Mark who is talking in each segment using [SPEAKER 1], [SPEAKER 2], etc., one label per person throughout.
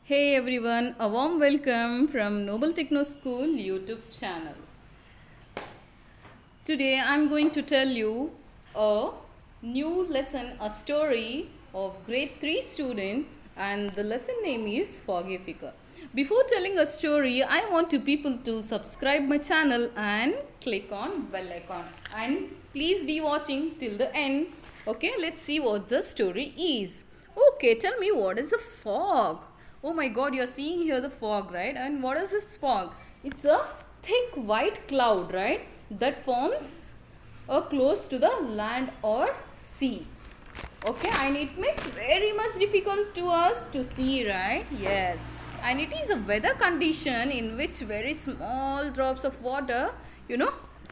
[SPEAKER 1] Hey everyone, a warm welcome from Noble Techno School YouTube channel. Today I'm going to tell you a new lesson, a story of grade 3 student, and the lesson name is Foggy Figure. Before telling a story, I want you people to subscribe my channel and click on bell icon, and please be watching till the end. Okay, let's see what the story is. Okay, tell me, what is the fog? Oh my god, you're seeing here the fog, right? And what is this fog? It's a thick white cloud, right? That forms close to the land or sea. Okay, and it makes very much difficult to us to see, right? Yes. And it is a weather condition in which very small drops of water,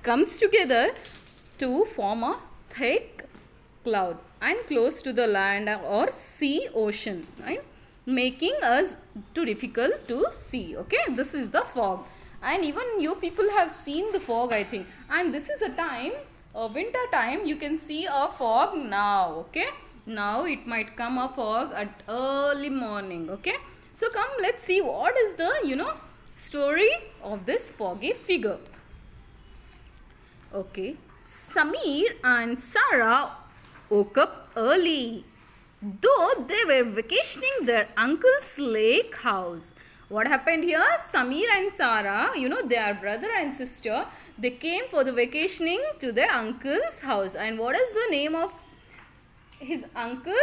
[SPEAKER 1] comes together to form a thick cloud and close to the land or sea ocean, right? Making us too difficult to see. Okay, this is the fog, and even you people have seen the fog, I think. And this is a time, winter time, you can see a fog now. Okay, now it might come a fog at early morning. Okay, so come, let's see what is the story of this foggy figure. Okay, Samir and Sarah woke up early, though they were vacationing their uncle's lake house. What happened here? Samir and Sarah, they are brother and sister. They came for the vacationing to their uncle's house. And what is the name of his uncle?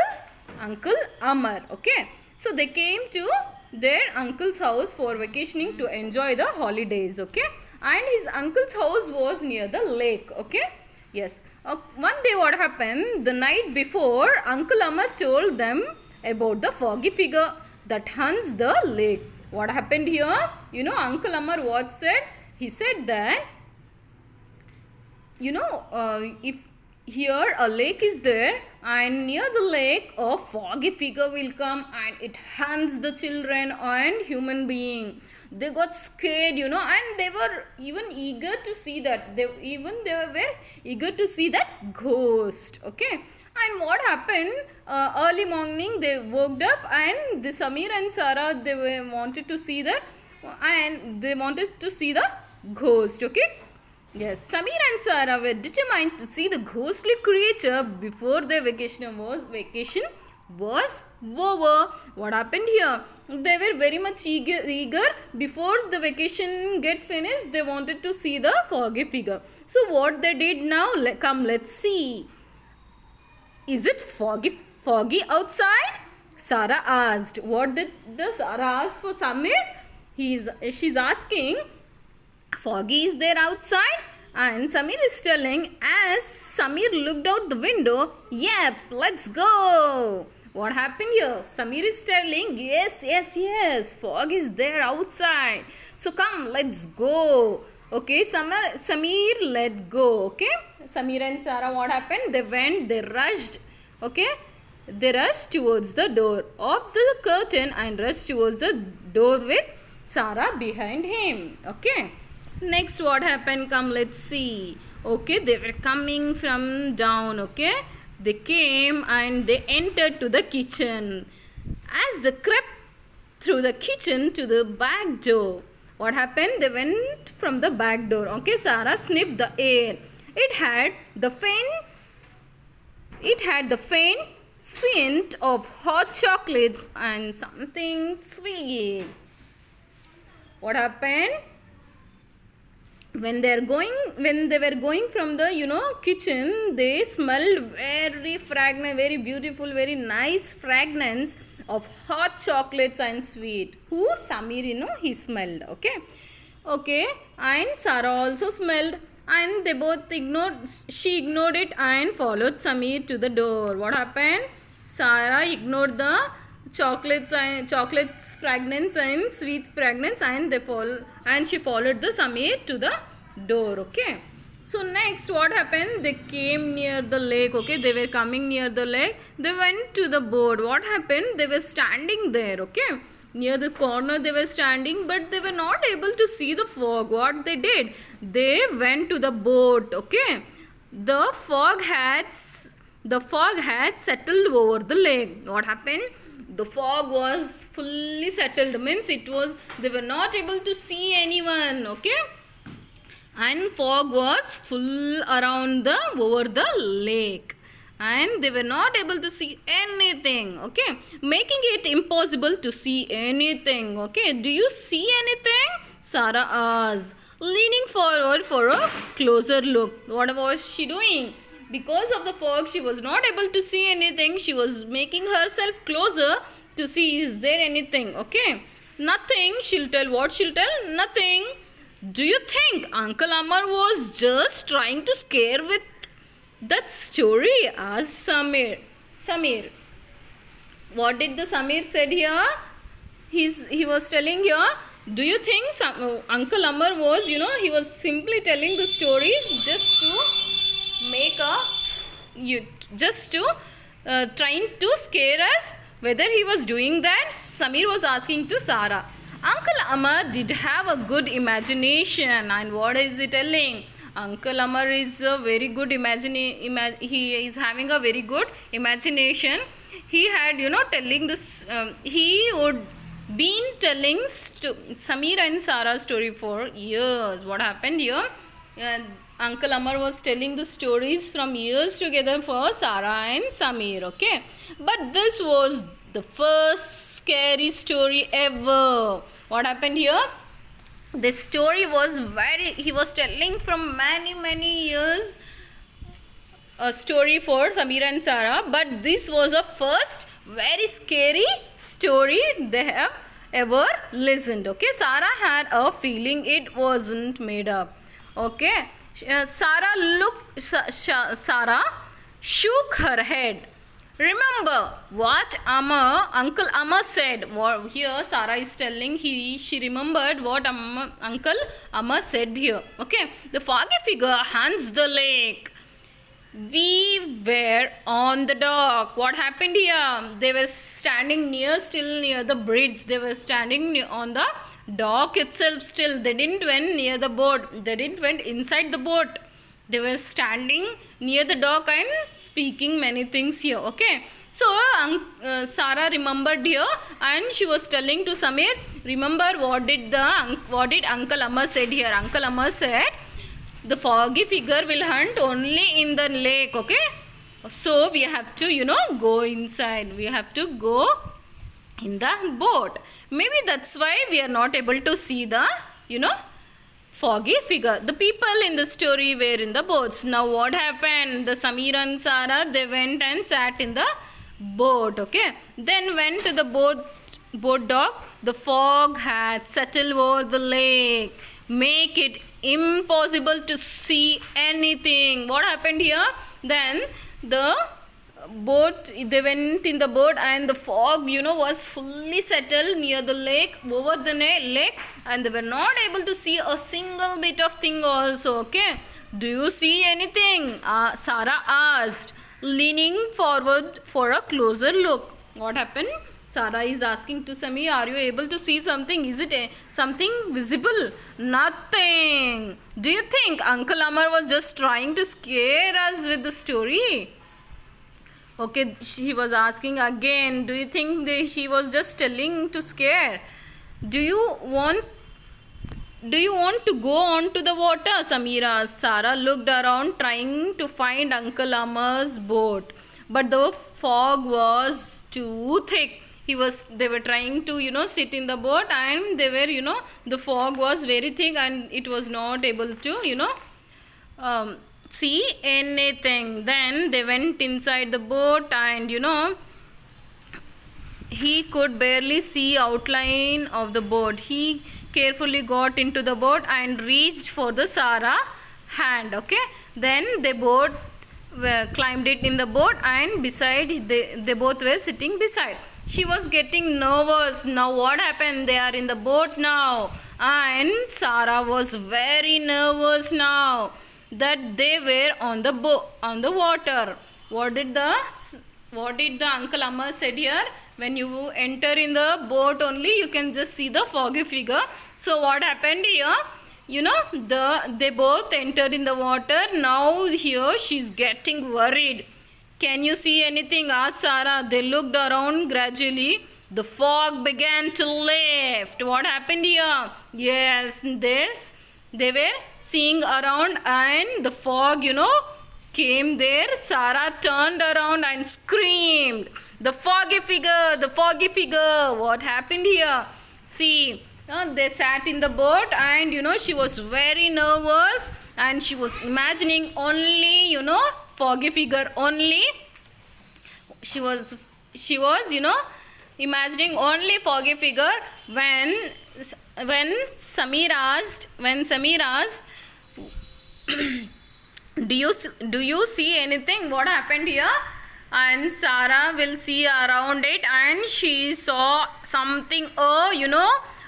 [SPEAKER 1] Uncle Amar. Okay. So they came to their uncle's house for vacationing to enjoy the holidays. Okay. And his uncle's house was near the lake. Okay. Yes. One day what happened, the night before, Uncle Amar told them about the foggy figure that haunts the lake. What happened here? Uncle Amar what said? He said that, if here a lake is there and near the lake a foggy figure will come and it haunts the children and human being. They got scared, and they were even eager to see that. They were eager to see that ghost. Okay. And what happened? Early morning they woke up, and the Samir and Sarah, wanted to see that, and they wanted to see the ghost. Okay. Yes, Samir and Sarah were determined to see the ghostly creature before their vacation was over. What happened here? They were very much eager. Before the vacation get finished, they wanted to see the foggy figure. So what they did now? Come, let's see. Is it foggy outside? Sarah asked. What did the Sarah ask for Samir? She's asking, foggy is there outside? And Samir is telling, as Samir looked out the window, yep, let's go. What happened here? Samir is telling, yes, fog is there outside. So come, let's go. Okay, Samir let go. Okay, Samir and Sarah, what happened? They rushed. Okay, they rushed towards the door of the curtain and rushed towards the door with Sarah behind him. Okay. Next, what happened? Come, let's see. Okay, they were coming from down. Okay, they came and they entered to the kitchen. As they crept through the kitchen to the back door, what happened? They went from the back door. Okay, Sarah sniffed the air. It had the faint scent of hot chocolates and something sweet. What happened? When they were going from the kitchen, they smelled very fragrant, very beautiful, very nice fragrance of hot chocolates and sweet. Who? Samir, he smelled. Okay, and Sarah also smelled, and they both she ignored it and followed Samir to the door. What happened? Sarah ignored the chocolates fragrance and sweets fragrance, and she followed the Samir to the door. Okay, so next what happened? They came near the lake. Okay, they were coming near the lake. They went to the boat. What happened? They were standing there. Okay, near the corner they were standing, but they were not able to see the fog. What they did? They went to the boat. Okay, the fog had settled over the lake. What happened? The fog was fully settled, means they were not able to see anyone, okay? And fog was full around over the lake, and they were not able to see anything, okay, making it impossible to see anything. Okay, do you see anything? Sarah asked, leaning forward for a closer look. What was she doing? Because of the fog, she was not able to see anything. She was making herself closer to see, is there anything? Okay, nothing. She'll tell. What she'll tell? Nothing. Do you think Uncle Amar was just trying to scare with that story? Asked Samir. What did the Samir said here? He was telling here, do you think Uncle Amar was, he was simply telling the story just to make trying to scare us? Whether he was doing that, Samir was asking to Sarah. Uncle Amar did have a good imagination, and what is he telling? Uncle Amar is a very good he is having a very good imagination. He had, telling this. He would been telling Samir and Sarah story for years. What happened here? Uncle Amar was telling the stories from years together for Sarah and Samir. Okay, but this was the first scary story ever. What happened here? This story was he was telling from many years a story for Samir and Sarah, but this was a first very scary story they have ever listened. Okay, Sarah had a feeling it wasn't made up. Okay, Sarah shook her head. Remember what Uncle Amma said. Here Sarah is telling she remembered what Uncle Amma said here. Okay, the foggy figure haunts the lake. We were on the dock. What happened here? They were standing still near the bridge. They were standing on the dock itself still. They didn't went near the boat. They didn't went inside the boat. They were standing near the dock and speaking many things here. Okay, so Sarah remembered here, and she was telling to Samir, remember what did Uncle Amma said here? Uncle Amma said the foggy figure will hunt only in the lake. Okay, so we have to go inside. We have to go in the boat. Maybe that's why we are not able to see the foggy figure. The people in the story were in the boats. Now what happened? The Samir and Sarah, they went and sat in the boat. Okay, then went to the boat dock. The fog had settled over the lake, make it impossible to see anything. What happened here? Then they went in the boat, and the fog was fully settled near the lake, over the lake, and they were not able to see a single bit of thing also. Okay, do you see anything? Sarah asked, leaning forward for a closer look. What happened? Sarah is asking to Samir, are you able to see something? Is it something visible? Nothing. Do you think Uncle Amar was just trying to scare us with the story? Okay, she was asking again, do you think he was just telling to scare? Do you want to go on to the water? Samira. Sarah looked around trying to find Uncle Amar's boat, but the fog was too thick. They were trying to sit in the boat, and they were the fog was very thick, and it was not able to see anything. Then they went inside the boat, and he could barely see outline of the boat. He carefully got into the boat and reached for the Sarah hand. Okay, then they both climbed it in the boat, and beside they both were sitting beside. She was getting nervous. Now what happened? They are in the boat now, and Sarah was very nervous now that they were on the water. What did the Uncle Amma said here? When you enter in the boat only, you can just see the foggy figure. So what happened here? They both entered in the water. Now here she's getting worried. Can you see anything? Asked Sarah. They looked around gradually. the fog began to lift. What happened here? Yes, this they were seeing around and the fog, came there. Sarah turned around and screamed, the foggy figure, the foggy figure. What happened here? See, they sat in the boat and she was very nervous and she was imagining only, foggy figure only. She was imagining only foggy figure when Samir asked, do you see anything? What happened here? And Sarah will see around it and she saw something.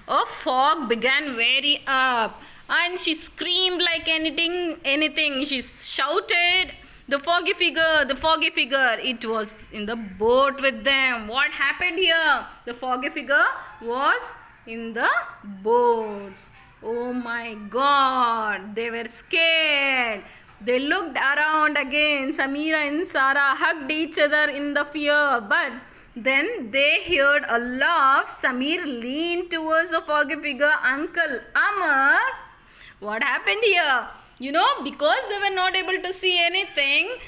[SPEAKER 1] A fog began very up and she screamed like anything. She shouted, the foggy figure, the foggy figure. It was in the boat with them. What happened here? The foggy figure was in the boat. Oh my God, they were scared. They looked around again. Samira and Sarah hugged each other in the fear. But then they heard a laugh. Samir leaned towards the foggy figure. Uncle Amar. What happened here? Because they were not able to see anything,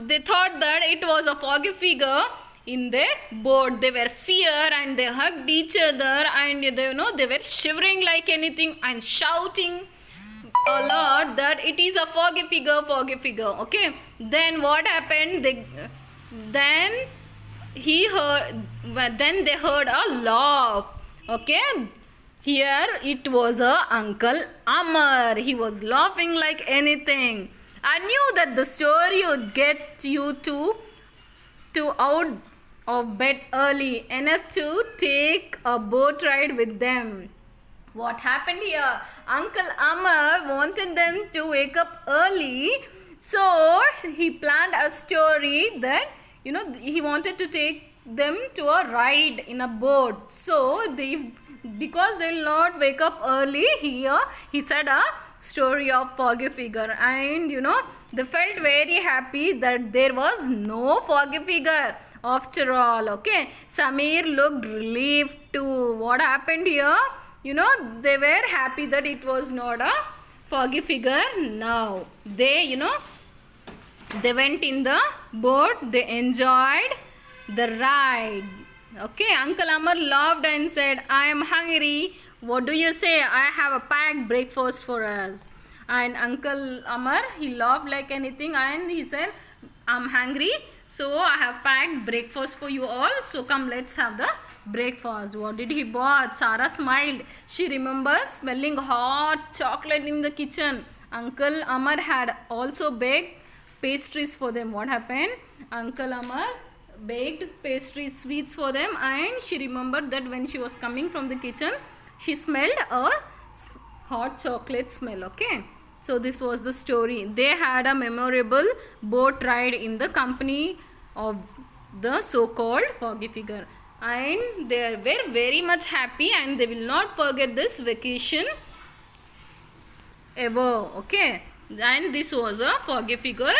[SPEAKER 1] they thought that it was a foggy figure in their boat. They were fear and they hugged each other and they were shivering like anything and shouting a lot that it is a foggy figure, foggy figure. Okay. Then what happened? Then they heard a laugh. Okay. Here it was Uncle Amar. He was laughing like anything. I knew that the story would get you to out of bed early enough to take a boat ride with them. What happened here? Uncle Amar wanted them to wake up early, so he planned a story that he wanted to take them to a ride in a boat. So because they will not wake up early, here he said a story of foggy figure, and they felt very happy that there was no foggy figure after all. Okay, Samir looked relieved too. What happened here? They were happy that it was not a foggy figure now. They went in the boat. They enjoyed the ride. Okay, Uncle Amar laughed and said, I am hungry. What do you say? I have a packed breakfast for us. And Uncle Amar, he laughed like anything and he said, I'm hungry. So I have packed breakfast for you all. So come, let's have the breakfast. What did he bought? Sarah smiled. She remembered smelling hot chocolate in the kitchen. Uncle Amar had also baked pastries for them. What happened? Uncle Amar baked pastries, sweets for them, and she remembered that when she was coming from the kitchen, she smelled a hot chocolate smell. Okay. So this was the story. They had a memorable boat ride in the company of the so-called foggy figure. And they were very much happy and they will not forget this vacation ever. Okay. And this was a foggy figure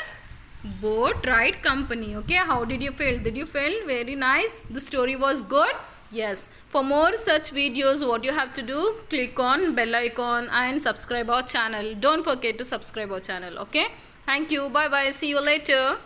[SPEAKER 1] boat ride company. Okay. How did you feel? Did you feel very nice? The story was good? Yes. For more such videos, what you have to do, click on bell icon and subscribe our channel. Don't forget to subscribe our channel. Okay. Thank you. Bye bye. See you later.